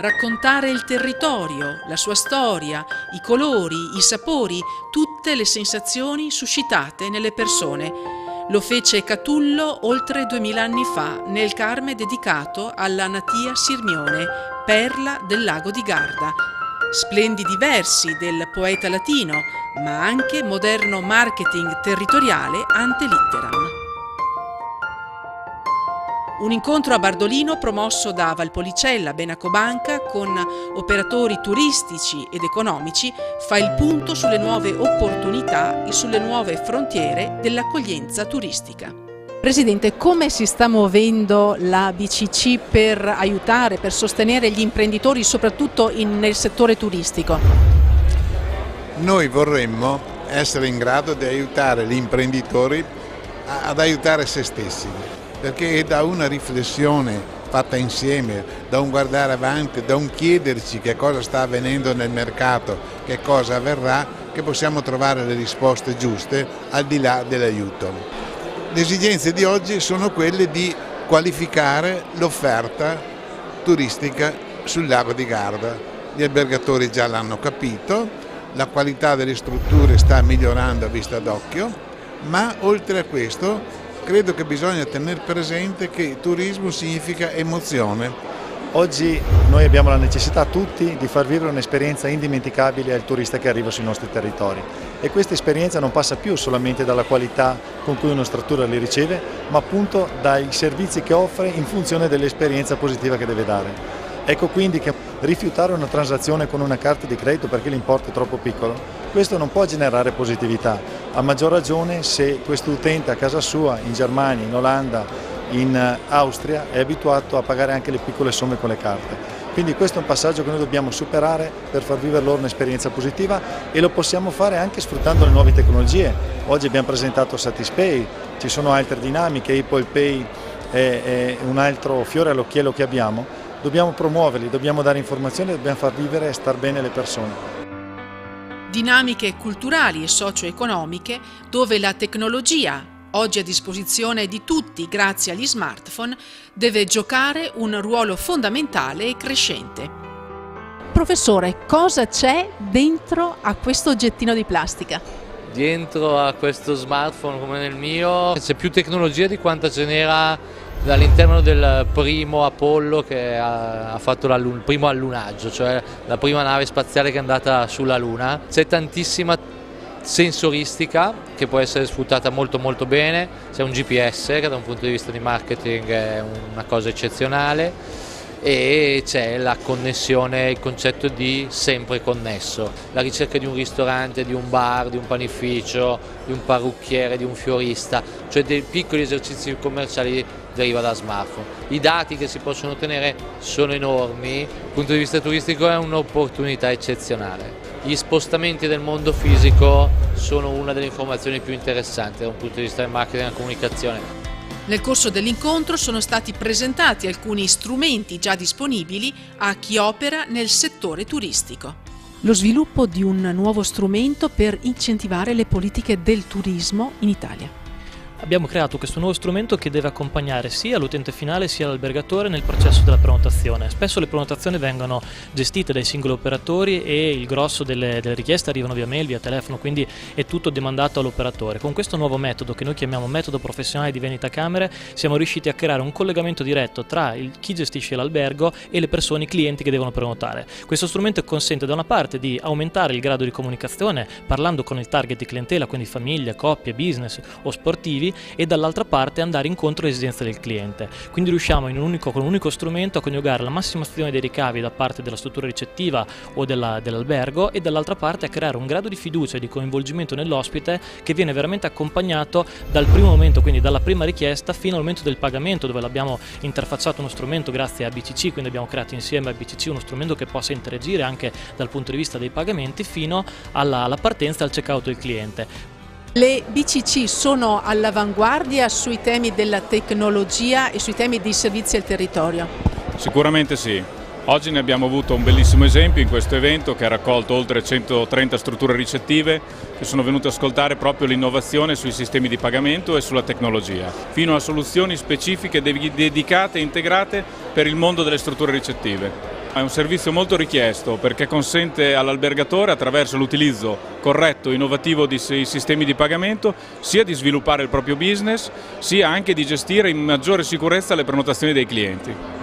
raccontare il territorio, la sua storia, i colori, i sapori, tutte le sensazioni suscitate nelle persone. Lo fece Catullo oltre 2000 anni fa nel Carme dedicato alla Natia Sirmione, perla del lago di Garda. Splendidi versi del poeta latino, ma anche moderno marketing territoriale ante litteram. Un incontro a Bardolino promosso da Valpolicella Benacobanca con operatori turistici ed economici fa il punto sulle nuove opportunità e sulle nuove frontiere dell'accoglienza turistica. Presidente, come si sta muovendo la BCC per aiutare, per sostenere gli imprenditori, soprattutto nel settore turistico? Noi vorremmo essere in grado di aiutare gli imprenditori ad aiutare se stessi, perché è da una riflessione fatta insieme, da un guardare avanti, da un chiederci che cosa sta avvenendo nel mercato, che cosa avverrà, che possiamo trovare le risposte giuste al di là dell'aiuto. Le esigenze di oggi sono quelle di qualificare l'offerta turistica sul lago di Garda. Gli albergatori già l'hanno capito, la qualità delle strutture sta migliorando a vista d'occhio, ma oltre a questo credo che bisogna tenere presente che turismo significa emozione. Oggi noi abbiamo la necessità tutti di far vivere un'esperienza indimenticabile al turista che arriva sui nostri territori e questa esperienza non passa più solamente dalla qualità con cui una struttura li riceve, ma appunto dai servizi che offre in funzione dell'esperienza positiva che deve dare. Ecco quindi che rifiutare una transazione con una carta di credito perché l'importo è troppo piccolo, questo non può generare positività, a maggior ragione se questo utente a casa sua, in Germania, in Olanda, in Austria, è abituato a pagare anche le piccole somme con le carte. Quindi questo è un passaggio che noi dobbiamo superare per far vivere loro un'esperienza positiva e lo possiamo fare anche sfruttando le nuove tecnologie. Oggi abbiamo presentato Satispay, ci sono altre dinamiche, Apple Pay è un altro fiore all'occhiello che abbiamo. Dobbiamo promuoverli, dobbiamo dare informazioni, dobbiamo far vivere e star bene le persone. Dinamiche culturali e socio-economiche dove la tecnologia, oggi a disposizione di tutti grazie agli smartphone, deve giocare un ruolo fondamentale e crescente. Professore, cosa c'è dentro a questo oggettino di plastica? Dietro a questo smartphone come nel mio c'è più tecnologia di quanta ce n'era all'interno del primo Apollo che ha fatto il primo allunaggio, cioè la prima nave spaziale che è andata sulla Luna. C'è tantissima sensoristica che può essere sfruttata molto bene, c'è un GPS che da un punto di vista di marketing è una cosa eccezionale e c'è la connessione, il concetto di sempre connesso, la ricerca di un ristorante, di un bar, di un panificio, di un parrucchiere, di un fiorista, cioè dei piccoli esercizi commerciali deriva da smartphone. I dati che si possono ottenere sono enormi, dal punto di vista turistico è un'opportunità eccezionale. Gli spostamenti del mondo fisico sono una delle informazioni più interessanti da un punto di vista del marketing e della comunicazione. Nel corso dell'incontro sono stati presentati alcuni strumenti già disponibili a chi opera nel settore turistico. Lo sviluppo di un nuovo strumento per incentivare le politiche del turismo in Italia. Abbiamo creato questo nuovo strumento che deve accompagnare sia l'utente finale sia l'albergatore nel processo della prenotazione. Spesso le prenotazioni vengono gestite dai singoli operatori e il grosso delle richieste arrivano via mail, via telefono, quindi è tutto demandato all'operatore. Con questo nuovo metodo, che noi chiamiamo metodo professionale di vendita camere, siamo riusciti a creare un collegamento diretto tra chi gestisce l'albergo e le persone, i clienti che devono prenotare. Questo strumento consente da una parte di aumentare il grado di comunicazione parlando con il target di clientela, quindi famiglie, coppie, business o sportivi, e dall'altra parte andare incontro alle esigenze del cliente. Quindi riusciamo con un unico strumento a coniugare la massimazione dei ricavi da parte della struttura ricettiva o dell'albergo e dall'altra parte a creare un grado di fiducia e di coinvolgimento nell'ospite che viene veramente accompagnato dal primo momento, quindi dalla prima richiesta fino al momento del pagamento, dove l'abbiamo interfacciato uno strumento grazie a BCC, quindi abbiamo creato insieme a BCC uno strumento che possa interagire anche dal punto di vista dei pagamenti fino alla partenza e al checkout del cliente. Le BCC sono all'avanguardia sui temi della tecnologia e sui temi dei servizi al territorio? Sicuramente sì. Oggi ne abbiamo avuto un bellissimo esempio in questo evento che ha raccolto oltre 130 strutture ricettive che sono venute ad ascoltare proprio l'innovazione sui sistemi di pagamento e sulla tecnologia, fino a soluzioni specifiche dedicate e integrate per il mondo delle strutture ricettive. È un servizio molto richiesto perché consente all'albergatore, attraverso l'utilizzo corretto e innovativo di sistemi di pagamento, sia di sviluppare il proprio business, sia anche di gestire in maggiore sicurezza le prenotazioni dei clienti.